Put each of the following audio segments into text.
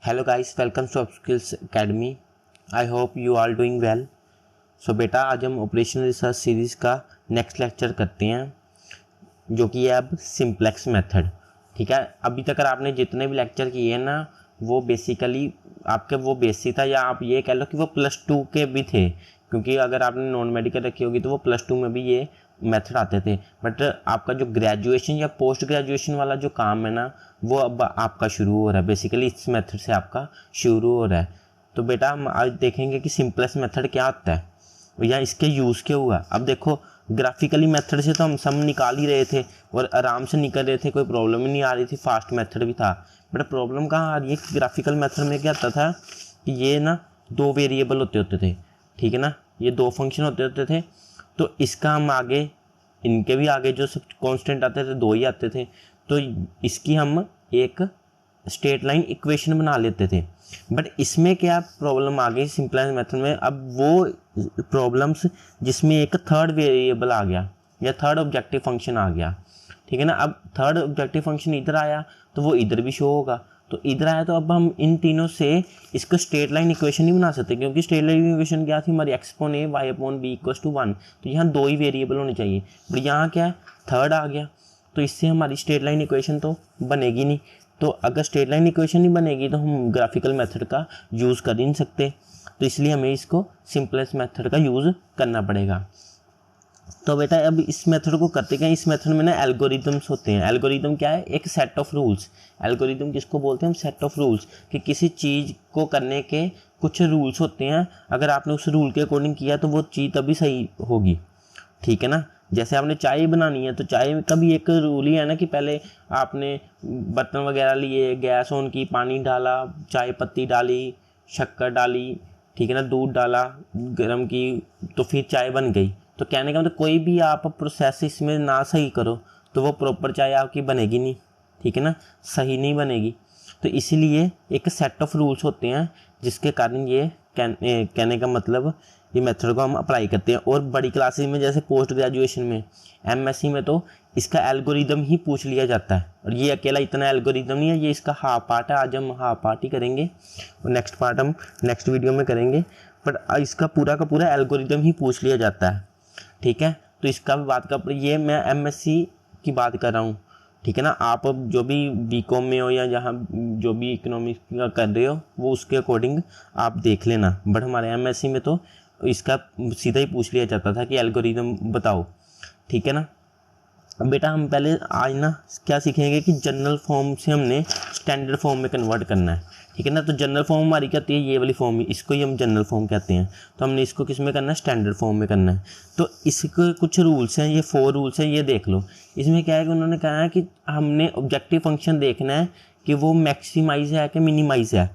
Hello guys, welcome to Upskills academy. I hope you are doing well. So बेटा, आज हम operational research series का next lecture करते हैं, जो कि है अब सिंप्लेक्स मेथड। ठीक है, अभी तक अगर आपने जितने भी लेक्चर किए हैं ना, वो बेसिकली आपके वो बेसिक था, या आप ये कह लो कि वो +2 के भी थे, क्योंकि अगर आपने नॉन मेडिकल रखी होगी तो वो +2 में भी ये मेथड आते थे। बट आपका जो ग्रेजुएशन या पोस्ट ग्रेजुएशन वाला जो काम है ना, वो अब आपका शुरू हो रहा है। बेसिकली इस मेथड से आपका शुरू हो रहा है। तो बेटा, हम आज देखेंगे कि सिंपलेस्ट मेथड क्या होता है या इसके यूज़ क्या हुआ। अब देखो, ग्राफिकली मेथड से तो हम सब निकाल ही रहे थे और आराम से निकल रहे थे, कोई प्रॉब्लम ही नहीं आ रही थी, फास्ट मेथड भी था। बट प्रॉब्लम कहाँ आ रही है कि ग्राफिकल मेथड में क्या होता था कि ये ना 2 वेरिएबल होते थे। ठीक है ना, ये 2 फंक्शन होते थे। तो इसका हम आगे, इनके भी आगे जो सब कांस्टेंट आते थे 2 ही आते थे, तो इसकी हम एक स्ट्रेट लाइन इक्वेशन बना लेते थे। बट इसमें क्या प्रॉब्लम आ गई सिंपलेस्ट मेथड में, अब वो प्रॉब्लम्स जिसमें एक थर्ड वेरिएबल आ गया या थर्ड ऑब्जेक्टिव फंक्शन आ गया। ठीक है ना, अब थर्ड ऑब्जेक्टिव फंक्शन इधर आया तो वो इधर भी शो होगा, तो इधर आया तो अब हम इन तीनों से इसको स्ट्रेट लाइन इक्वेशन नहीं बना सकते, क्योंकि स्ट्रेट लाइन इक्वेशन क्या थी हमारी, x/a y/b = 1। तो यहाँ 2 ही वेरिएबल होने चाहिए, बट यहाँ क्या है, थर्ड आ गया, तो इससे हमारी स्ट्रेट लाइन इक्वेशन तो बनेगी नहीं। तो अगर स्ट्रेट लाइन इक्वेशन नहीं बनेगी तो हम ग्राफिकल मेथड का यूज़ कर ही नहीं सकते, तो इसलिए हमें इसको सिंपलेस्ट मेथड का यूज़ करना पड़ेगा। तो बेटा, अब इस मेथड को करते क्या, इस मेथड में ना एल्गोरिदम्स होते हैं। एल्गोरिदम क्या है, एक सेट ऑफ रूल्स। एल्गोरिदम किसको बोलते हैं हम, सेट ऑफ रूल्स, कि किसी चीज़ को करने के कुछ रूल्स होते हैं, अगर आपने उस रूल के अकॉर्डिंग किया तो वो चीज़ तभी सही होगी। ठीक है ना, जैसे आपने चाय बनानी है तो चाय का भी एक रूल ही है ना कि पहले आपने बर्तन वगैरह लिए, गैस ऑन की, पानी डाला, चाय पत्ती डाली, शक्कर डाली, ठीक है ना, दूध डाला गर्म की, तो फिर चाय बन गई। तो कहने का मतलब कोई भी आप प्रोसेस इसमें ना सही करो तो वो प्रॉपर चाय आपकी बनेगी नहीं। ठीक है ना, सही नहीं बनेगी। तो इसीलिए एक सेट ऑफ रूल्स होते हैं, जिसके कारण ये कहने का मतलब ये मेथड को हम अप्लाई करते हैं। और बड़ी क्लासेस में जैसे पोस्ट ग्रेजुएशन में, एमएससी में तो इसका एल्गोरिदम ही पूछ लिया जाता है, और ये अकेला इतना एल्गोरिदम नहीं है, ये इसका हाफ पार्ट है। आज हम हाफ पार्ट ही करेंगे और नेक्स्ट पार्ट हम नेक्स्ट वीडियो में करेंगे। बट इसका पूरा का पूरा एल्गोरिदम ही पूछ लिया जाता है। ठीक है, तो इसका भी बात कर, ये मैं एमएससी की बात कर रहा हूँ। ठीक है ना, आप अब जो भी बीकॉम में हो या जहाँ जो भी इकोनॉमिक्स का कर रहे हो वो उसके अकॉर्डिंग आप देख लेना। बट हमारे एमएससी में तो इसका सीधा ही पूछ लिया जाता था कि एल्गोरिदम बताओ। ठीक है ना, अब बेटा हम पहले आज ना क्या सीखेंगे कि जनरल फॉर्म से हमने स्टैंडर्ड फॉर्म में कन्वर्ट करना है। ठीक है ना, तो जनरल फॉर्म हमारी क्या होती है, ये वाली फॉर्म, इसको ही हम जनरल फॉर्म कहते हैं। तो हमने इसको किस में करना है, स्टैंडर्ड फॉर्म में करना है। तो इसके कुछ रूल्स हैं, ये 4 रूल्स हैं, ये देख लो। इसमें क्या है कि उन्होंने कहा है कि हमने ऑब्जेक्टिव फंक्शन देखना है कि वो मैक्सिमाइज है कि मिनिमाइज है।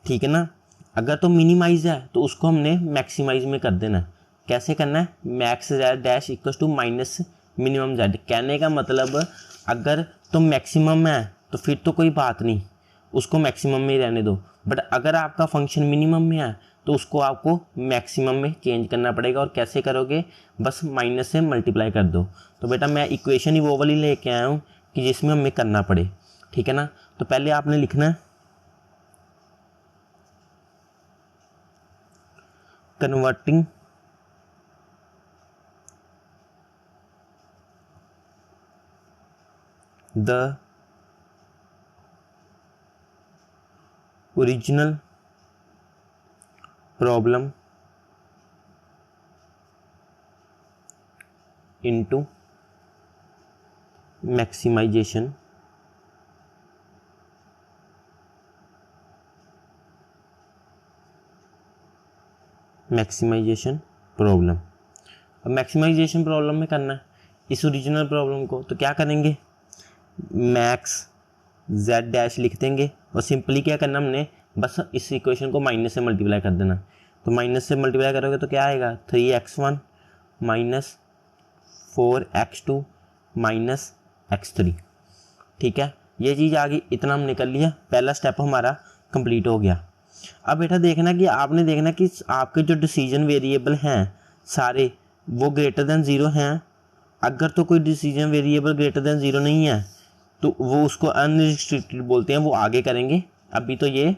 ठीक है ना, अगर तो मिनिमाइज है तो उसको हमने मैक्सिमाइज में कर देना है। कैसे करना है, max dash equal to minus minimum Z. कहने का मतलब अगर तो मैक्सिमम है तो फिर तो कोई बात नहीं, उसको मैक्सिमम में ही रहने दो। बट अगर आपका फंक्शन मिनिमम में है तो उसको आपको मैक्सिमम में चेंज करना पड़ेगा। और कैसे करोगे, बस माइनस से मल्टीप्लाई कर दो। तो बेटा मैं इक्वेशन ही वो वाली लेके आया हूँ कि जिसमें हमें करना पड़े। ठीक है ना, तो पहले आपने लिखना है converting the original problem into maximization problem. अब मैक्सिमाइजेशन प्रॉब्लम में करना है इस ओरिजिनल प्रॉब्लम को, तो क्या करेंगे, मैक्स जेड डैश लिख देंगे और सिंपली क्या करना हमने, बस इस इक्वेशन को माइनस से मल्टीप्लाई कर देना। तो माइनस से मल्टीप्लाई करोगे तो क्या आएगा, 3x1 minus 4x2 minus x3। ठीक है, ये चीज़ आ गई, इतना हमने कर लिया, पहला स्टेप हमारा कंप्लीट हो गया। अब बेटा देखना कि आपने देखना कि आपके जो डिसीजन वेरिएबल हैं सारे वो ग्रेटर देन 0 हैं। अगर तो कोई डिसीजन वेरिएबल ग्रेटर देन 0 नहीं है तो वो उसको अनरिस्ट्रिक्टेड बोलते हैं, वो आगे करेंगे। अभी तो ये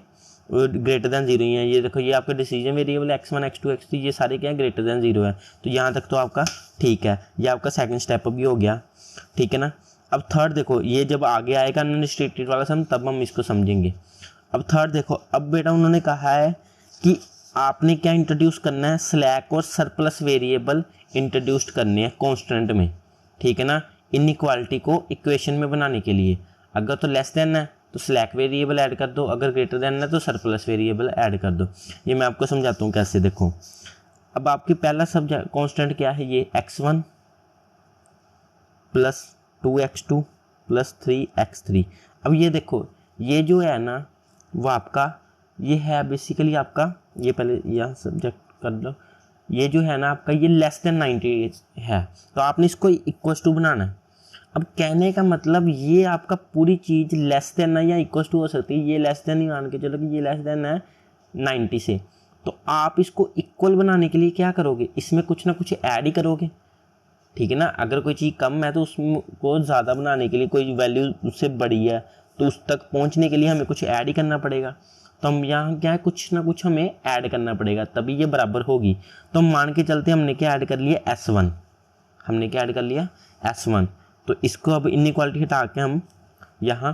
ग्रेटर दैन जीरो ही है। ये देखो ये आपका decision variable x1 x2 x3 ये सारे क्या है ग्रेटर दैन जीरो है। तो यहाँ तक तो आपका ठीक है, ये आपका सेकंड स्टेप भी हो गया, ठीक है ना। अब थर्ड देखो, ये जब आगे आएगा अनरिस्ट्रिक्टेड वाला सम तब हम इसको समझेंगे। अब थर्ड देखो, अब बेटा उन्होंने कहा है कि आपने क्या इंट्रोड्यूस करना है, स्लैक और सरप्लस वेरिएबल इंट्रोड्यूस करने हैं कॉन्स्टेंट में, ठीक है ना, इनइक्वालिटी को इक्वेशन में बनाने के लिए। अगर तो लेस देन है तो स्लैक वेरिएबल ऐड कर दो, अगर ग्रेटर देन है तो सरप्लस वेरिएबल ऐड कर दो। ये मैं आपको समझाता हूँ कैसे। देखो अब आपकी पहला सब्जेक्ट कॉन्स्टेंट क्या है, ये x1 plus 2x2 plus 3x3। अब ये देखो ये जो है ना वो आपका ये है बेसिकली आपका, ये पहले यह सब्जेक्ट कर लो, ये जो है ना आपका ये लेस देन 90 है, तो आपने इसको इक्वल्स टू बनाना है। अब कहने का मतलब ये आपका पूरी चीज़ लेस देन है या इक्वल्स टू हो सकती है, ये लेस देन ही मान के चलो कि ये लेस देन है 90 से, तो आप इसको इक्वल बनाने के लिए क्या करोगे, इसमें कुछ ना कुछ ऐड ही करोगे, ठीक है ना। अगर कोई चीज़ कम है तो उसको ज़्यादा बनाने के लिए, कोई वैल्यू उससे बड़ी है तो उस तक पहुंचने के लिए हमें कुछ ऐड ही करना पड़ेगा। तो हम यहाँ क्या है कुछ ना कुछ हमें ऐड करना पड़ेगा तभी ये बराबर होगी। तो हम मान के चलते हमने क्या ऐड कर लिया S1, हमने क्या ऐड कर लिया S1। तो इसको अब इनइक्वालिटी हटा के हम यहाँ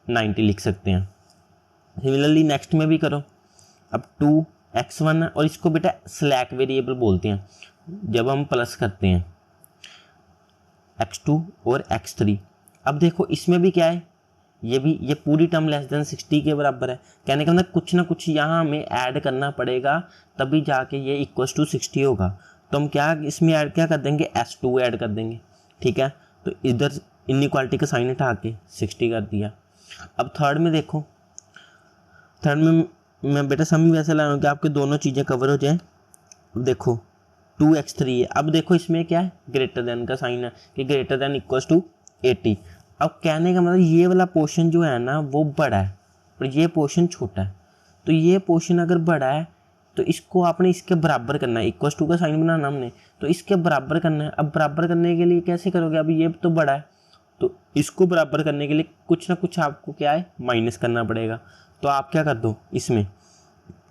90 लिख सकते हैं। सिमिलरली नेक्स्ट में भी करो। अब 2x1 है और इसको बेटा स्लैक वेरिएबल बोलते हैं जब हम प्लस करते हैं x2 और x3। अब देखो इसमें भी क्या है, ये पूरी टर्म लेस देन 60 के बराबर है। कहने का मतलब कुछ ना कुछ यहाँ हमें ऐड करना पड़ेगा तभी जाके ये इक्वल्स टू 60 होगा। तो हम क्या इसमें ऐड क्या कर देंगे, S2 ऐड कर देंगे, ठीक है। तो इधर इनइक्वालिटी का साइन हटा के 60 कर दिया। अब थर्ड में देखो, थर्ड में मैं बेटा सम ही वैसे लाऊं कि आपके दोनों चीज़ें कवर हो जाएं। अब देखो 2x3 है, अब देखो इसमें क्या है ग्रेटर देन का साइन है कि ग्रेटर देन इक्वल्स टू 80। अब कहने का मतलब ये वाला पोर्शन जो है ना वो बड़ा है और ये पोर्शन छोटा है। तो ये पोर्शन अगर बड़ा है तो इसको आपने इसके बराबर करना है, इक्वल्स टू का साइन बनाना हमने, तो इसके बराबर करना है। अब बराबर करने के लिए कैसे करोगे, अब ये तो बड़ा है तो इसको बराबर करने के लिए कुछ ना कुछ आपको क्या है माइनस करना पड़ेगा। तो आप क्या कर दो, इसमें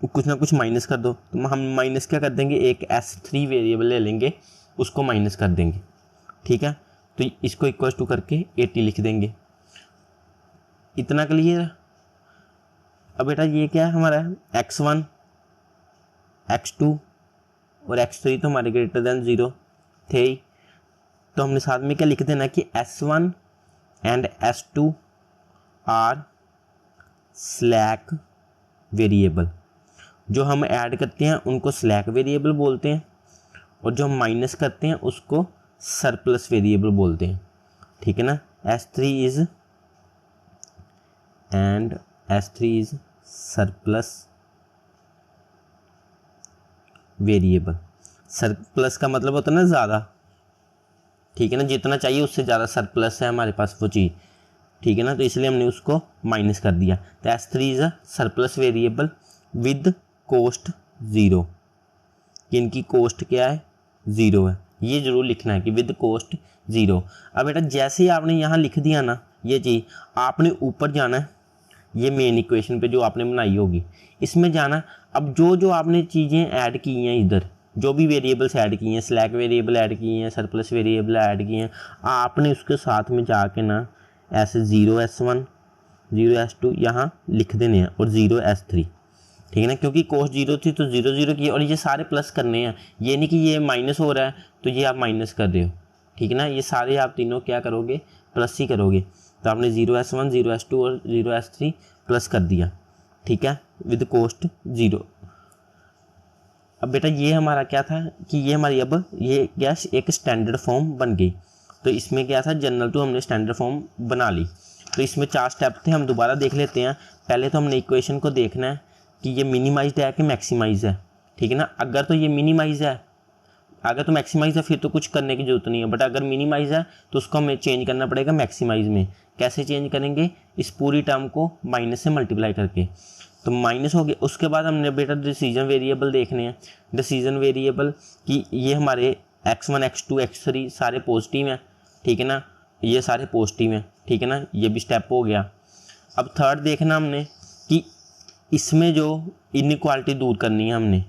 कुछ ना कुछ माइनस कर दो। तो हम माइनस क्या कर देंगे, एक S3 वेरिएबल ले लेंगे उसको माइनस कर देंगे, ठीक है। तो इसको इक्वल टू करके 80 लिख देंगे। इतना क्लियर है। अब बेटा ये क्या है हमारा x1 x2 और x3 तो हमारे ग्रेटर देन 0 थे ही, तो हमने साथ में क्या लिख देना कि S1 and S2 are slack variable. जो हम ऐड करते हैं उनको स्लैक वेरिएबल बोलते हैं और जो हम माइनस करते हैं उसको सरप्लस वेरिएबल बोलते हैं, ठीक है ना। S3 is surplus variable. Surplus का मतलब होता है ना ज़्यादा, ठीक है ना, जितना चाहिए उससे ज़्यादा सरप्लस है हमारे पास वो चीज़, ठीक है ना। तो इसलिए हमने उसको माइनस कर दिया। तो S3 is a surplus variable with cost 0। इनकी कोस्ट क्या है 0 है, ये जरूर लिखना है कि विद कोस्ट 0। अब बेटा जैसे ही आपने यहाँ लिख दिया ना ये चीज़, आपने ऊपर जाना है ये मेन इक्वेशन पे जो आपने बनाई होगी इसमें जाना। अब जो आपने चीज़ें ऐड की हैं इधर, जो भी वेरिएबल्स ऐड किए हैं, स्लैक वेरिएबल ऐड किए हैं, सरप्लस वेरिएबल ऐड किए हैं, आपने उसके साथ में जाके ना ऐसे 0S1 0S2 यहाँ लिख देने हैं और 0S3, ठीक है ना, क्योंकि कोस्ट 0 थी तो 0 0 की, और ये सारे प्लस करने हैं, ये नहीं कि ये माइनस हो रहा है तो ये आप माइनस कर रहे हो, ठीक है ना। ये सारे आप तीनों क्या करोगे प्लस ही करोगे। तो आपने 0S1 0S2 और 0S3 प्लस कर दिया, ठीक है, विद कोस्ट 0। अब बेटा ये हमारा क्या था कि ये हमारी अब ये क्या एक स्टैंडर्ड फॉर्म बन गई। तो इसमें क्या था जनरल टू हमने स्टैंडर्ड फॉर्म बना ली। तो इसमें 4 स्टेप थे, हम दोबारा देख लेते हैं। पहले तो हमने इक्वेशन को देखना है कि ये मिनिमाइज्ड है कि मैक्सिमाइज है, ठीक है ना। अगर तो ये मिनिमाइज है, अगर तो मैक्सिमाइज है फिर तो कुछ करने की जरूरत नहीं है, बट अगर मिनिमाइज है तो उसको हमें चेंज करना पड़ेगा मैक्सिमाइज में। कैसे चेंज करेंगे, इस पूरी टर्म को माइनस से मल्टीप्लाई करके। तो माइनस हो गया, उसके बाद हमने बेटा डिसीजन वेरिएबल देखने हैं। डिसीजन वेरिएबल कि ये हमारे x1 x2 x3 सारे पॉजिटिव हैं, ठीक है ना, ये सारे पॉजिटिव हैं, ठीक है ना, ये भी स्टेप हो गया। अब थर्ड देखना हमने कि इसमें जो इनइक्वालिटी दूर करनी है हमने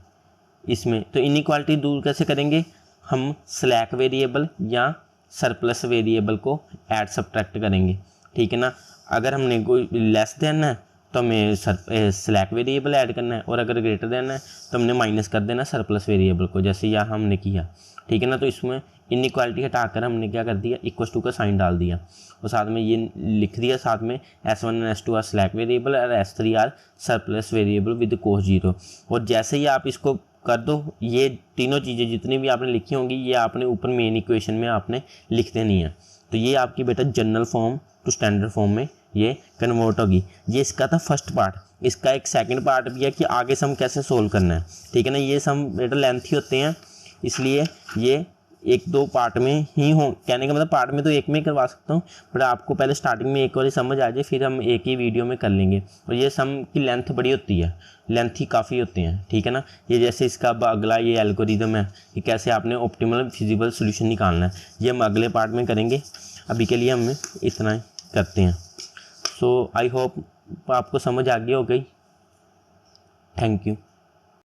इसमें, तो इनइक्वालिटी दूर कैसे करेंगे, हम स्लैक वेरिएबल या सरप्लस वेरिएबल को ऐड सब्ट्रैक्ट करेंगे, ठीक है ना। अगर हमने कोई लेस देना है तो हमें स्लैक वेरिएबल ऐड करना है, और अगर ग्रेटर देना है तो हमने माइनस कर देना सर्प्लस वेरिएबल को, जैसे यहाँ हमने किया, ठीक है ना। तो इसमें इनइक्वालिटी हटाकर हमने क्या कर दिया, इक्वल टू का साइन डाल दिया, और साथ में ये लिख दिया, साथ में S1 और S2 आर स्लैक वेरिएबल और S3 are surplus variable with cost 0। और जैसे ही आप इसको कर दो, ये तीनों चीज़ें जितनी भी आपने लिखी होंगी ये आपने ऊपर मेन इक्वेशन में आपने लिख देनी है। तो ये आपकी बेटा general form to standard form में ये कन्वर्ट होगी। ये इसका था फर्स्ट पार्ट। इसका एक सेकंड पार्ट भी है कि आगे सम कैसे सोल्व करना है, ठीक है ना। ये सम बेटा लेंथी होते हैं, इसलिए ये एक दो पार्ट में ही हो, कहने का मतलब पार्ट में तो एक में ही करवा सकता हूँ, बट आपको पहले स्टार्टिंग में एक बार समझ आ जाए, फिर हम एक ही वीडियो में कर लेंगे। और ये सम की लेंथ बड़ी होती है, लेंथ ही काफ़ी होते हैं, ठीक है ना। ये जैसे इसका अब अगला ये एल्गोरिदम है कि कैसे आपने ऑप्टिमल फिजिबल सोल्यूशन निकालना है, ये हम अगले पार्ट में करेंगे। अभी के लिए हम इतना ही करते हैं। सो आई होप आपको समझ आ गई हो गई। Thank you.